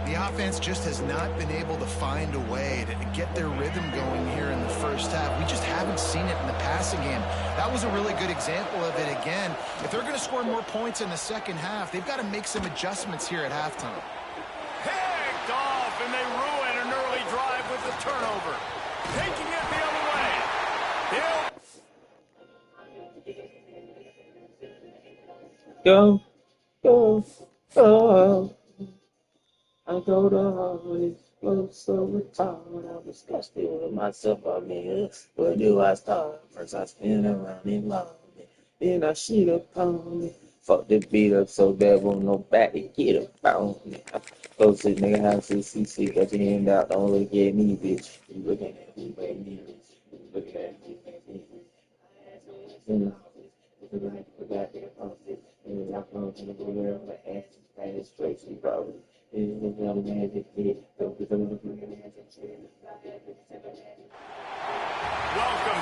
The offense just has not been able to find a way to get their rhythm going here in the first half. We just haven't seen it in the passing game. That was a really good example of it again. If they're going to score more points in the second half, they've got to make some adjustments here at halftime. Picked off, and they ruin an early drive with the turnover. Taking it the other way. Go, go, go. I go to always go so retarded. I'm disgusted with myself. I mean, where do I start? First I spin around in love. Then I shoot upon me. Fuck the beat up so bad, won't nobody get up on me. Close to nigga house to CC, got your hand out, don't look at me, bitch. You looking at me, baby. You looking at me, baby. Welcome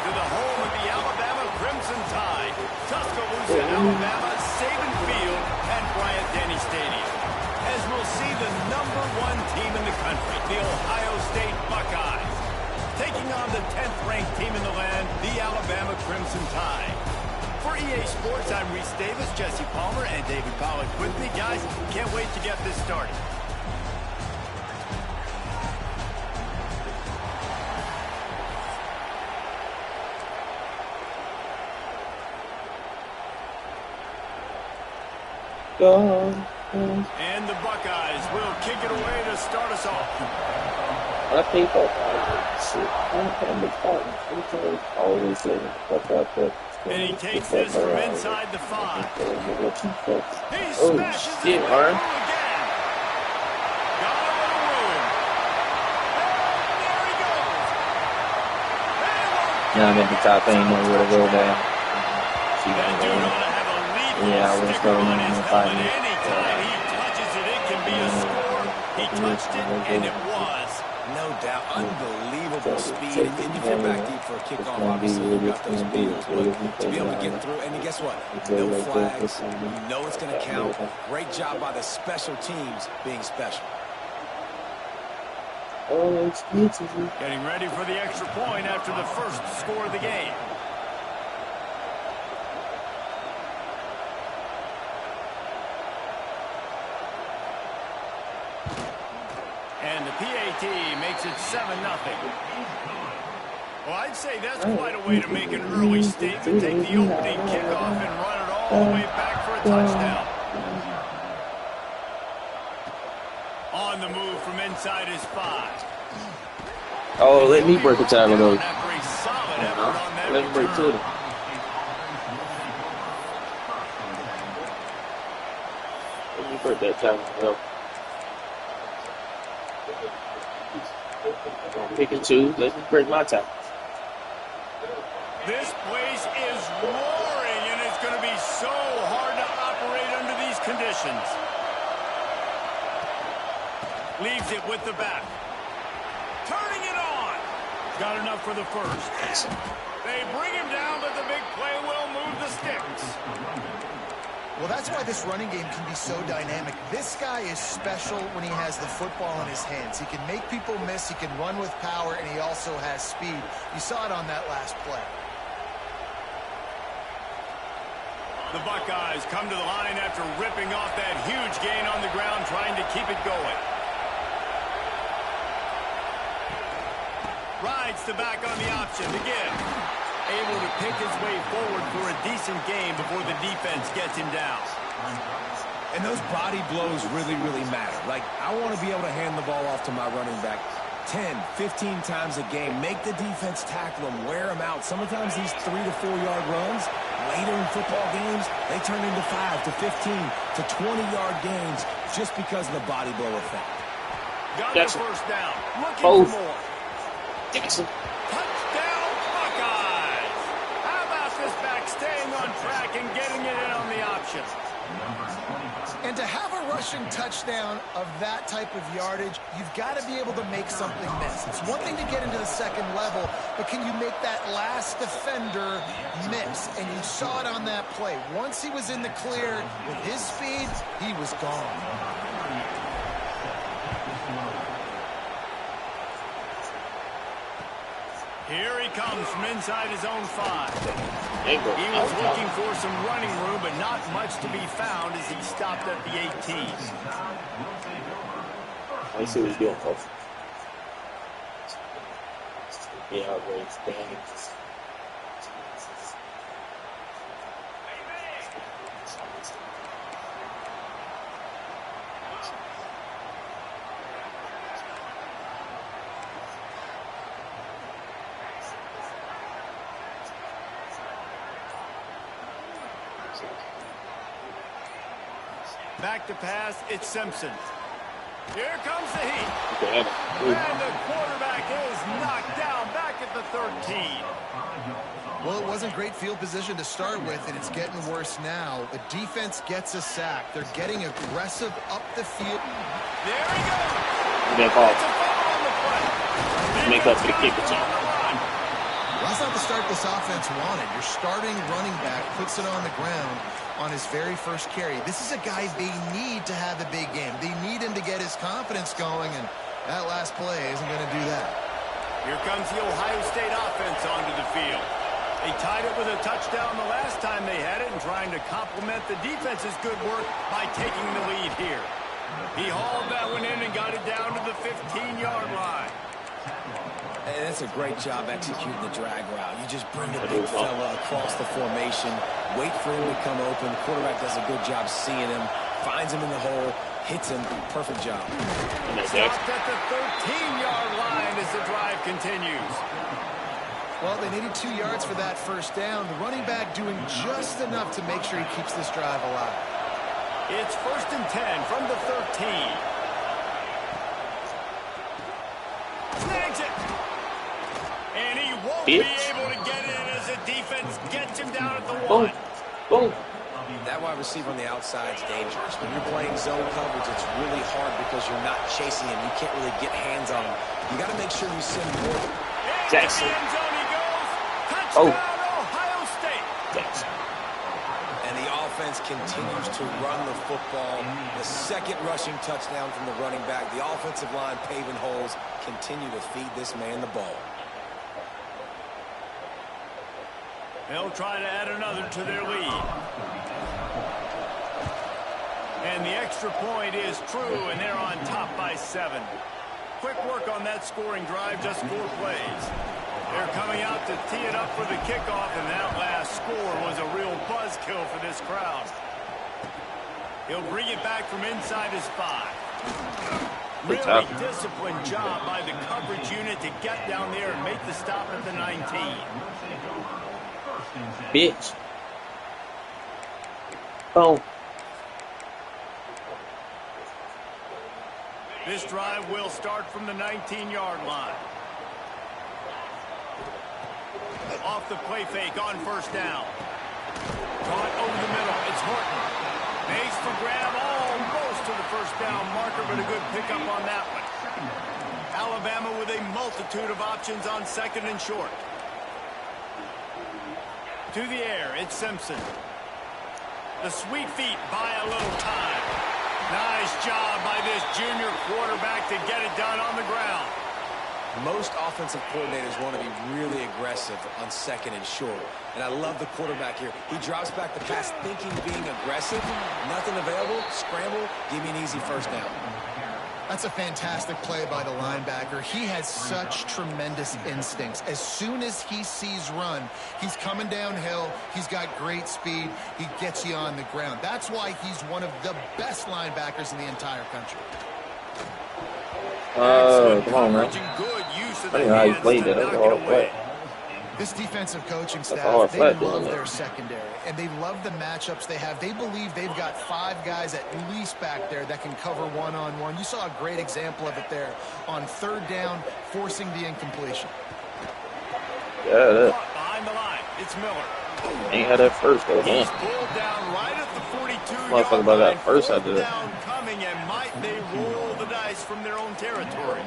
to the home of the Alabama Crimson Tide. Tuscaloosa, Alabama, Saban Field, and Bryant-Denny Stadium. As we'll see the #1 team in the country, the Ohio State Buckeyes, taking on the 10th-ranked team in the land, the Alabama Crimson Tide. For EA Sports, I'm Reese Davis, Jesse Palmer, and David Pollack with me. Guys, can't wait to get this started. And the Buckeyes will kick it away to start us off. I think always and he takes this from inside the 5. He smashes it again. Got a little room. And there he goes. Now I'm at the top, ain't nowhere to go down. That dude ought to have a lead sticker on his helmet. Anytime he touches it, it can be a score. He touched it, and it was. No doubt. Unbelievable speed. And if you're back deep for a kickoff, obviously you've got those wheels. But to be able to get through, and guess what? No flags. You know it's going to count. Great job by the special teams being special. Getting ready for the extra point after the first score of the game. And the PAT makes it 7-0. Well, I'd say that's quite a way to make an early statement. Take the opening kickoff and run it all the way back for a touchdown. On the move from inside his 5. Oh, let me break a tackle though. Let me break to it. Let me break that tackle though. Pick and choose. Let me break my tackle. This place is roaring, and it's going to be so hard to operate under these conditions. Leaves it with the back. Turning Got enough for the first. They bring him down, but the big play will move the sticks. Well, that's why this running game can be so dynamic. This guy is special when he has the football in his hands. He can make people miss, he can run with power, and he also has speed. You saw it on that last play. The Buckeyes come to the line after ripping off that huge gain on the ground, trying to keep it going. Rides the back on the option again. Able to pick his way forward for a decent game before the defense gets him down. And those body blows really, really matter. Like, I want to be able to hand the ball off to my running back 10, 15 times a game. Make the defense tackle him, wear him out. Sometimes these 3 to 4 yard runs, later in football games, they turn into 5 to 15 to 20-yard gains just because of the body blow effect. Got the first down. Looking for more. Jackson. Touchdown, Buckeyes! How about this back staying on track and getting it in on the option? And to have a rushing touchdown of that type of yardage, you've got to be able to make something miss. It's one thing to get into the second level, but can you make that last defender miss? And you saw it on that play. Once he was in the clear with his speed, he was gone. Here he comes from inside his own 5. He He was looking for some running room, but not much to be found as he stopped at the 18. I see what he's doing, folks. Yeah, outrageous. Dang. Back to pass, it's Simpson. Here comes the heat. Damn. And the quarterback is knocked down back at the 13. Well, it wasn't great field position to start with, and it's getting worse now. The defense gets a sack. They're getting aggressive up the field. There he goes. Good call. It's a fumble on the play. Make up for the kick return. Well, that's not the start this offense wanted. Your starting running back puts it on the ground on his very first carry. This is a guy they need to have a big game. They need him to get his confidence going, and that last play isn't going to do that. Here comes the Ohio State offense onto the field. They tied it with a touchdown the last time they had it and trying to complement the defense's good work by taking the lead here. He hauled that one in and got it down to the 15-yard line. And that's a great job executing the drag route. You just bring the big fella across the formation, wait for him to come open. The quarterback does a good job seeing him, finds him in the hole, hits him. Perfect job. Stopped at the 13-yard line as the drive continues. Well, they needed 2 yards for that first down. The running back doing just enough to make sure he keeps this drive alive. It's 1st and 10 from the 13. Snags it. And he won't be able to get in as the defense gets him down at the 1. Boom. That wide receiver on the outside is dangerous. When you're playing zone coverage, it's really hard because you're not chasing him. You can't really get hands on him. You got to make sure you send more. Jackson. In the end zone he goes. Touchdown, Ohio State. Jackson. And the offense continues to run the football. The second rushing touchdown from the running back. The offensive line paving holes. Continue to feed this man the ball. They'll try to add another to their lead. And the extra point is true, and they're on top by 7. Quick work on that scoring drive, just 4 plays. They're coming out to tee it up for the kickoff, and that last score was a real buzzkill for this crowd. He'll bring it back from inside his 5. Really disciplined job by the coverage unit to get down there and make the stop at the 19. Bitch. Oh. This drive will start from the 19-yard line. Off the play fake on 1st down. Caught over the middle. It's Horton. Makes the grab almost to the 1st down marker, but a good pickup on that one. Alabama with a multitude of options on second and short. To the air, it's Simpson. The sweet feet buy a little time. Nice job by this junior quarterback to get it done on the ground. Most offensive coordinators want to be really aggressive on second and short. And I love the quarterback here. He drops back the pass thinking being aggressive. Nothing available. Scramble. Give me an easy first down. That's a fantastic play by the linebacker. He has such tremendous instincts. As soon as he sees run, he's coming downhill. He's got great speed. He gets you on the ground. That's why he's one of the best linebackers in the entire country. Come on, man. Good use of I the didn't know how you hands played to that. knock it away. This defensive coaching all staff, they flat love doing their that. secondary, and they love the matchups they have. They believe they've got 5 guys at least back there that can cover one-on-one. You saw a great example of it there on third down, forcing the incompletion. Yeah, that. Behind the line, it's Miller. Ain't had that first though, He's damn. pulled down right at the 42-yard Motherfucker about line. that first I Fourth did. down coming, and might they roll the dice from their own territory?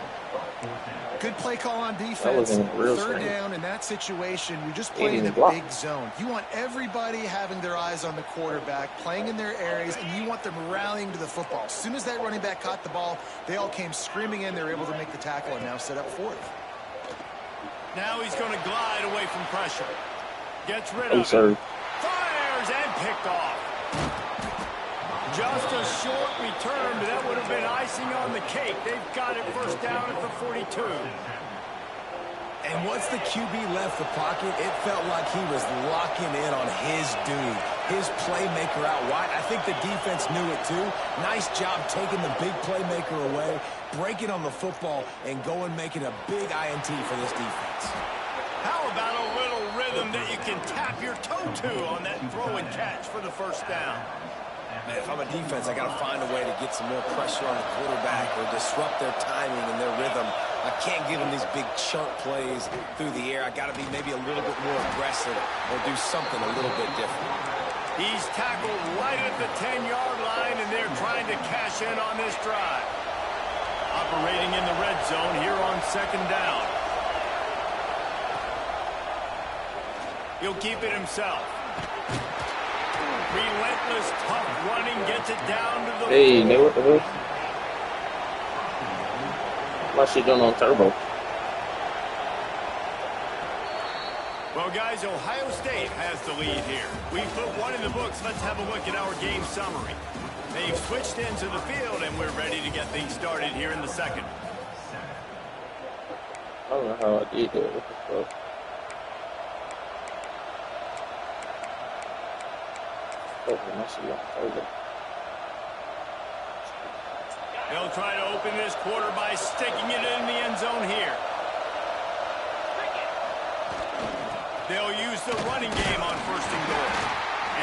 Good play call on That defense. wasn't real Third strange. down in that situation, you just He play didn't the block. big zone. You want everybody having their eyes on the quarterback, playing in their areas, and you want them rallying to the football. As soon as that running back caught the ball, they all came screaming in. They were able to make the tackle and now set up fourth. Now he's going to glide away from pressure. Gets rid Oh, of sir. it. Fires and picked off. Just a short return, but that would have been icing on the cake. They've got it first down at the 42. And once the QB left the pocket, it felt like he was locking in on his dude, his playmaker out wide. I think the defense knew it too. Nice job taking the big playmaker away, breaking on the football, and going making a big INT for this defense. How about a little rhythm that you can tap your toe to on that throw and catch for the first down? Man, if I'm a defense, I got to find a way to get some more pressure on the quarterback or disrupt their timing and their rhythm. I can't give them these big chunk plays through the air. I got to be maybe a little bit more aggressive or do something a little bit different. He's tackled right at the 10-yard line, and they're trying to cash in on this drive. Operating in the red zone here on second down. He'll keep it himself. Relentless, tough running gets it down to the Hey, nigga, what the hell? My shit done on turbo. Well, guys, Ohio State has the lead here. We've put one in the books. Let's have a look at our game summary. They've switched into the field, and we're ready to get things started here in the second. I don't know how I did that. What the fuck? Oh, my shit on turbo. They'll try to open this quarter by sticking it in the end zone here. They'll use the running game on first and goal.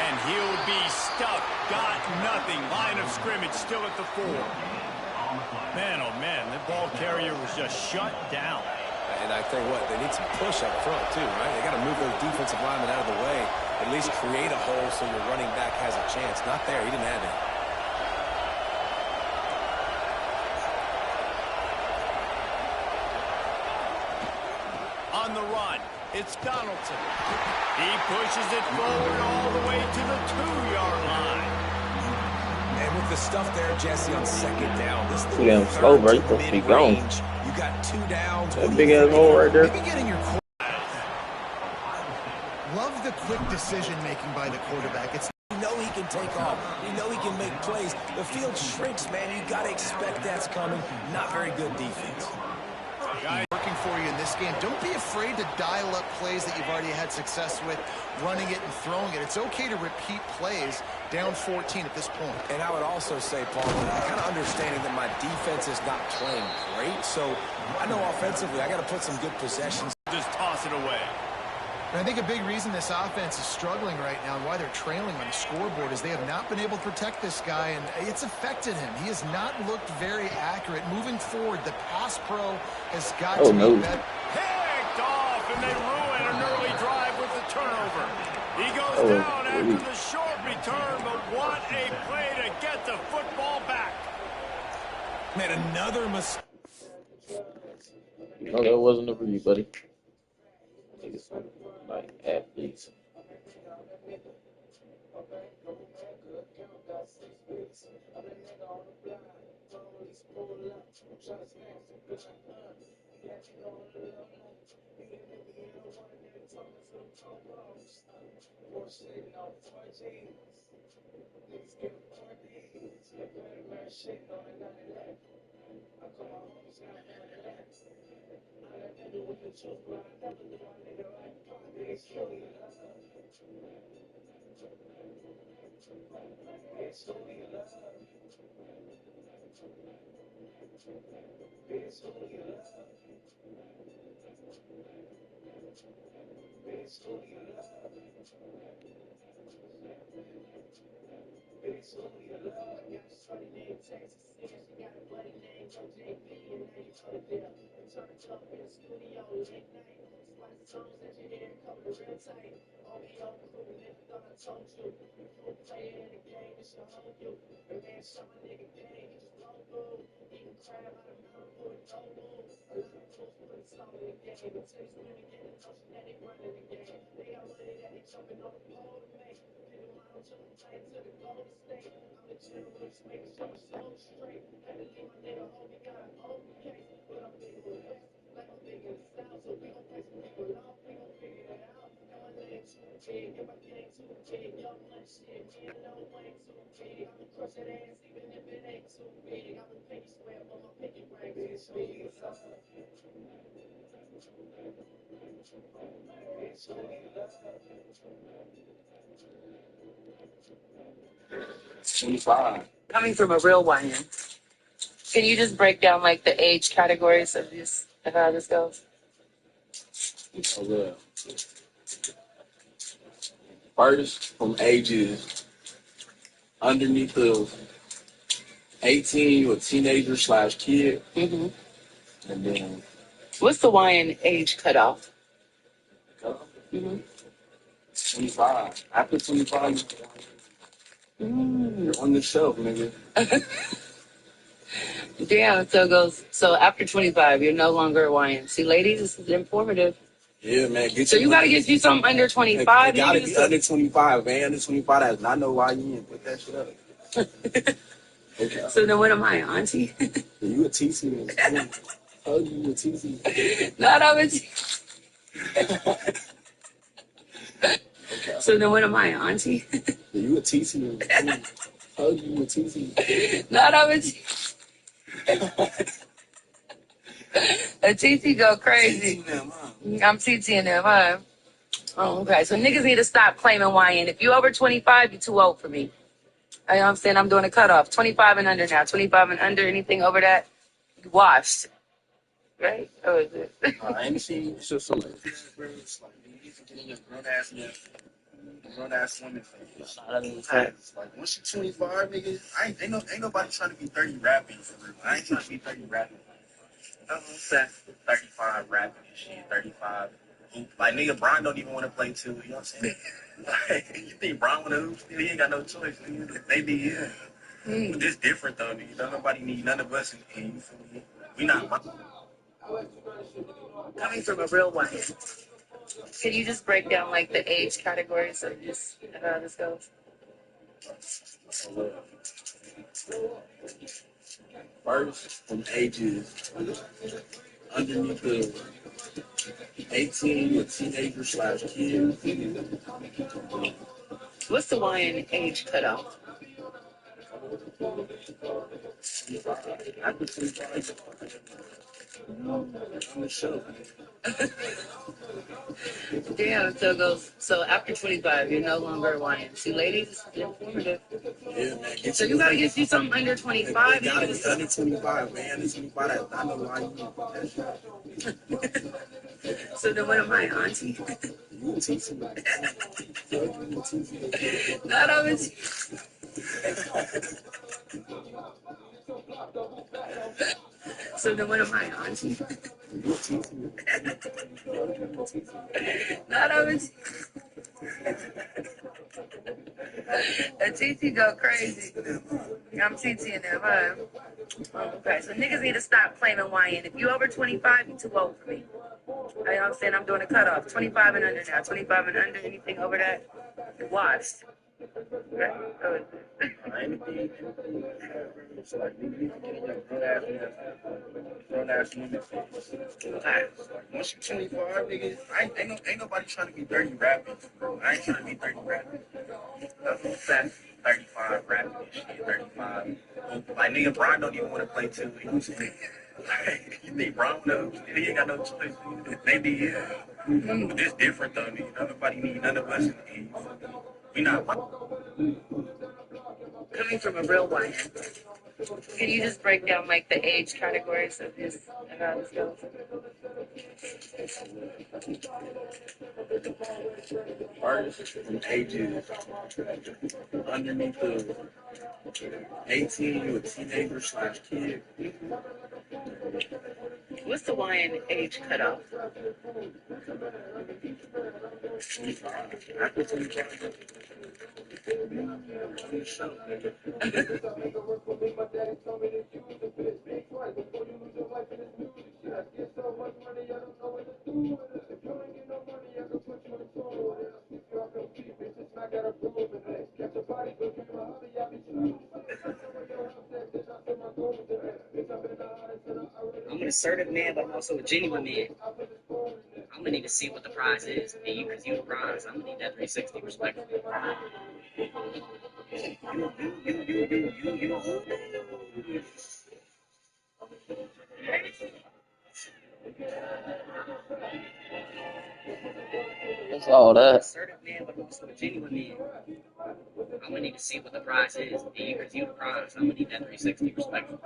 And he'll be stuck. Got nothing. Line of scrimmage still at the 4. Man, oh man, the ball carrier was just shut down. And I tell you what, they need some push up front too, right? They got to move those defensive linemen out of the way, at least create a hole so your running back has a chance. Not there. He didn't have it. On the run, it's Donaldson. He pushes it forward all the way to the 2-yard line. And with the stuff there, Jesse, on second down, this Too damn slow, bro. You supposed to be gone. You got 2 downs. That big ass hole right there. Maybe getting your love the quick decision making by the quarterback. It's We know he can take off. We know he can make plays. The field shrinks, man. You got to expect that's coming. Not very good defense. Guys, working for you in this game. Don't be afraid to dial up plays that you've already had success with, running it and throwing it. It's okay to repeat plays down 14 at this point. And I would also say, Paul, kind of understanding that my defense is not playing great. So I know offensively I got to put some good possessions. just toss it away. And I think a big reason this offense is struggling right now and why they're trailing on the scoreboard is they have not been able to protect this guy, and it's affected him. He has not looked very accurate. Moving forward, the pass pro has got to be better. Picked off, and they ruin an early drive with the turnover. He goes down after the short return, but what a play to get the football back. Man, another mistake. No, that wasn't a read, buddy. Niggas like athletes. Coming from a real YN, can you just break down like the age categories of this, of how this goes? Oh, yeah. First, from ages underneath the 18, you a teenager / kid. Mm-hmm. And then, What's the YN age cutoff? Mm-hmm. 25. After 25, you're on the shelf, nigga. Damn, so it goes. So after 25, you're no longer a YN. See, ladies, this is informative. Yeah, man. So you gotta get you something under 25. It gotta be under 25, man. Under 25, that's not no why you ain't put that shit up. Okay. So then what am I, auntie? You a TC, man. Oh, you a TC. Not I'm a So then what am I, auntie? You a TC, man. Oh, you a TC. Not I'm a TT go crazy. I'm TTing them, huh? Oh, okay. So niggas need to stop claiming YN. If you over 25, you're too old for me. You know what I'm saying? I'm doing a cutoff. 25 and under now. 25 and under, anything over that, you washed. Right? Or is it? I ain't seen you so like you forgetting your grown ass man. Grown ass women face. Like once you're 25, nigga, ain't nobody trying to be 30 rapping for real. I ain't trying to be 30 rapping. You know what I'm saying? 35 rapping and shit, 35. Like nigga, Brian don't even want to play too. You know what I'm saying? Like, you think Brian want to hoop? He ain't got no choice. Nigga. They be here. But this different though, nigga. Don't nobody need none of us in here. You feel me? We not. Coming from a real one. Can you just break down like the age categories of this, of how this goes? First, from ages underneath the 18, you a teenager / kid. What's the YN age cutoff? After 25, on the show. Damn, so it goes. So after 25, you're no longer a YN. See, ladies, this is informative. Yeah, man. So you gotta get you something under 25. It gotta be under 25, man. Under 25, that's not no why you ain't put that shit up. So then what am I, auntie? You a TC, man. You a TC. Not I'm a So then what am I, auntie? You a TC, man. Not I'm a TT go crazy. I'm TTing them, huh? Okay, so niggas need to stop claiming YN. If you over 25, you too old for me. You know what I'm saying? I'm doing a cutoff. 25 and under now. 25 and under, anything over that, you're washed. Right? Anything, it's like, nigga, you can get in your grown-ass women. Like, once you 25, nigga, ain't nobody trying to be 30 rapping. I ain't trying to be 30 rapping. That's what I'm saying. 35 rapping and shit, 35. Like, nigga, Brian don't even want to play too. You know what I'm saying? You think Brian knows? He ain't got no choice. They did. But it's different, though, nigga. Nobody need none of us in the game. We not Coming from a real YN, can you just break down like the age categories of this and how this goes? artists from ages underneath the 18, you a teenager slash kid. What's the YN age cutoff? After 25, I'm an assertive man, but I'm also a genuine man. I'm gonna need to see what the prize is. And you, because you the prize, I'm gonna need that 360 respectfully. That's all I'm an that. assertive man, but I'm also a genuine man. I'm gonna need to see what the prize is. And you, because you the prize, I'm gonna need that 360 respectfully.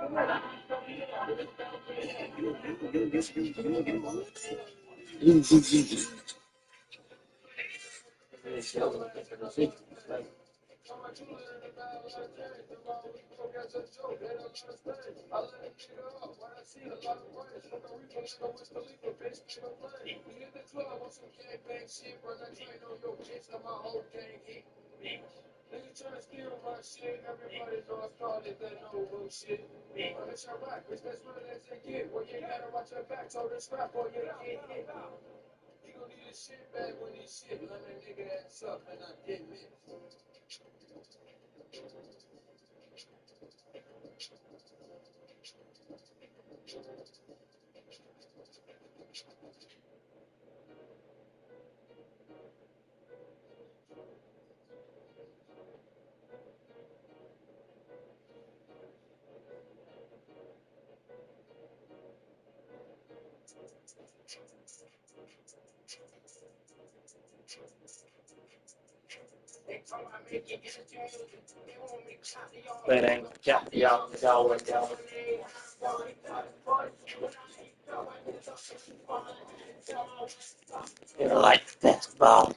But ain't y'all. You know, like that's ball.